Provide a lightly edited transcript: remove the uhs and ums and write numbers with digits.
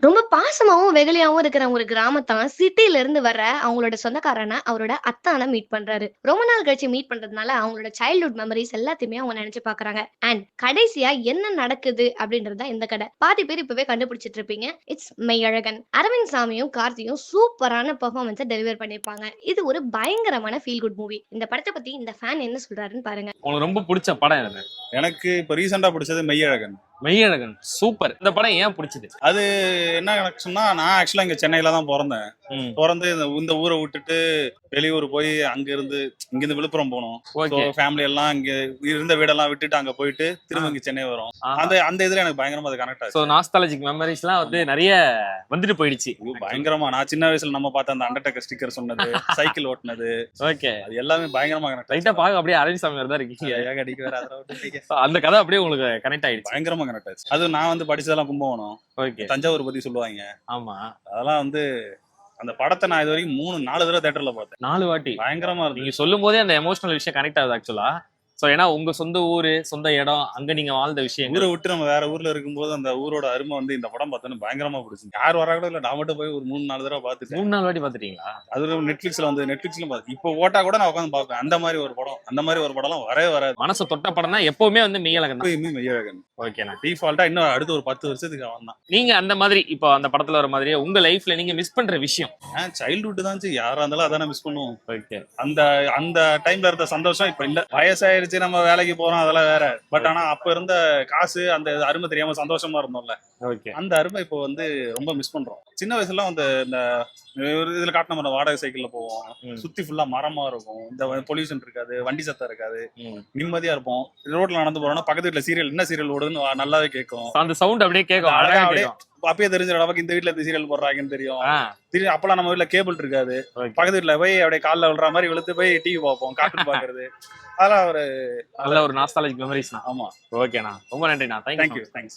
ரொம்ப பாசமாவும், வெகுளியாவும் இருக்கிற ஒரு கிராமத்தான் சிட்டில இருந்து வர்ற அவங்களோட சொந்தக்காரன அவரோட அத்தான மீட் பண்றாரு. ரொம்ப நாள் கழிச்சு மீட் பண்றதுனால அவங்களோட சைல்ட்ஹுட் மெமரீஸ் எல்லாத்தையுமே அவங்க நெனச்சு பாக்குறாங்க. அண்ட் கடைசியா என்ன நடக்குது அப்படின்றது தான் இந்த கதை. பாதி பேர் இப்பவே கண்டுபிடிச்சிட்டு இருப்பீங்க. இட்ஸ் மெய்யழகன். அரவிந்த் சாமியும், கார்த்தியும் சூப்பரான பெர்ஃபார்மன்ஸ டெலிவர் பண்ணியிருப்பாங்க. இது ஒரு பயங்கரமான ஃபீல் குட் மூவி. இந்த படத்த பத்தி இந்த ஃபேன் என்ன சொல்றாருன்னு பாருங்க. உங்களுக்கு ரொம்ப பிடிச்ச படம் என்ன? எனக்கு இப்ப ரீசெண்டா பிடிச்சது மெய்யழகன். மெய்யழகன் சூப்பர். இந்த படம் ஏன் பிடிச்சது? அது என்ன கனெக்ஷன்னா, நான் ஆக்சுவலா இங்க சென்னையில தான் பிறந்தேன். பிறந்து இந்த ஊரை விட்டுட்டு வெளியூர் போய் அங்க இருந்து இங்க இருந்து விழுப்புரம் போனோம். ஃபேமிலி எல்லாம் இங்க இருந்த வீடெல்லாம் விட்டுட்டு அங்க போயிட்டு திரும்ப இங்க சென்னை வரும். அந்த இதுல எனக்கு பயங்கரமா அது கனெக்ட் ஆச்சு. நாஸ்டாலஜிக் மெமரிஸ் எல்லாம் வந்து நிறைய வந்துட்டு போயிடுச்சு. பயங்கரமா நான் சின்ன வயசுல நம்ம பார்த்த அந்த அண்டர்டேக்கர் ஸ்டிக்கர் சொன்னது, சைக்கிள் ஓட்டுனது, ஓகே, அது எல்லாமே பயங்கரமா கனெக்ட். ரைட்டா பாக்க அப்படியே அரவிந்த் சாமி தான் இருக்கீங்க. அந்த கதை அப்படியே உங்களுக்கு கனெக்ட் ஆயிடுச்சு. பயங்கரமா கனெக்ட் ஆச்சு. அது நான் வந்து படிச்சதெல்லாம் கும்பகோணம். ஓகே, தஞ்சாவூர் பத்தி சொல்லுவாங்க. ஆமா, அதெல்லாம் வந்து அந்த படத்தை நான் இது வரைக்கும் 3-4 தடவை தியேட்டர்ல பார்த்தேன். 4 வாட்டி. பயங்கரமா இருக்கு. நீங்க சொல்லும் போதே அந்த எமோஷனல் விஷயம் கனெக்ட் ஆகுது ஆக்சுவலா. சோ ஏன்னா உங்க சொந்த ஊரு, சொந்த இடம், அங்க நீங்க வாழ்ந்த விஷயம். ஊரை விட்டு நம்ம வேற ஊர்ல இருக்கும்போது அந்த ஊரோட அருமை வந்து இந்த படம் பார்த்தோன்னு பயங்கரமா பிடிச்சி. யார் வரா கூட இல்ல, நான் மட்டும் போய் ஒரு 3-4 தடவை பார்த்துட்டு. 3-4 வாட்டி பாத்துட்டீங்களா? அது நெட்ஃபிளிக்ஸ்ல பார்த்து இப்போ ஓட்டா கூட நான் உட்காந்து பார்ப்பேன். அந்த மாதிரி ஒரு படம்லாம் வரவே வராது. மனசு தொட்ட படம் தான் எப்பவுமே வந்து மெய்யழகன். மெய்யழகன் ஓகேண்ணா. டிஃபால்ட்டா இன்னும் அடுத்த ஒரு 10 வருஷத்துக்கு அவன் தான். நீங்க அந்த மாதிரி இப்போ அந்த படத்துல வர மாதிரியே உங்க லைஃப்ல நீங்க மிஸ் பண்ற விஷயம்? சைல்ட்ஹுட் தான். யாரா இருந்தாலும் அதான் மிஸ் பண்ணுவோம். ஓகே, அந்த அந்த டைம்ல இருந்த சந்தோஷம் இப்ப இல்ல. வயசாயிருச்சு, நம்ம வேலைக்கு போறோம், அதெல்லாம் வேற. பட் ஆனா அப்ப இருந்த காசு அந்த அருமை தெரியாம சந்தோஷமா இருந்தோம்ல. ஓகே, அந்த அருமை இப்போ வந்து ரொம்ப மிஸ் பண்றோம். சின்ன வயசுல வந்து இந்த இதுல காட்டின நம்ம வாடகை சைக்கிள்ல போவோம். சுத்தி ஃபுல்லா மரமா இருக்கும். இந்த பொல்யூஷன் இருக்காது, வண்டி சத்தம் இருக்காது, நிம்மதியா இருப்போம். ரோட்ல நடந்து போறோம்னா பக்கத்து வீட்டுல சீரியல் என்ன சீரியல் ஓடுதுன்னு நல்லாவே கேட்கும். அந்த சவுண்ட் அப்படியே கேட்கும். அப்படியே அப்பயே தெரிஞ்சிடும் நமக்கு இந்த வீட்டுல இந்த சீரியல் போடுறாங்கன்னு தெரியும். அப்பெல்லாம் நம்ம வீட்டுல கேபிள் இருக்காது. பக்கத்து வீட்டுல போய் அப்படியே காலில் விழுற மாதிரி விழுத்து போய் டிவி பார்ப்போம், கார்ட்டூன் பாக்குறது. அதெல்லாம் ஒரு நல்ல ஒரு நாஸ்டாலஜிக் மெமரிஸ். ஆமா. ஓகேண்ணா, ரொம்ப நன்றிண்ணா. தேங்க்யூ. தேங்க்ஸ்.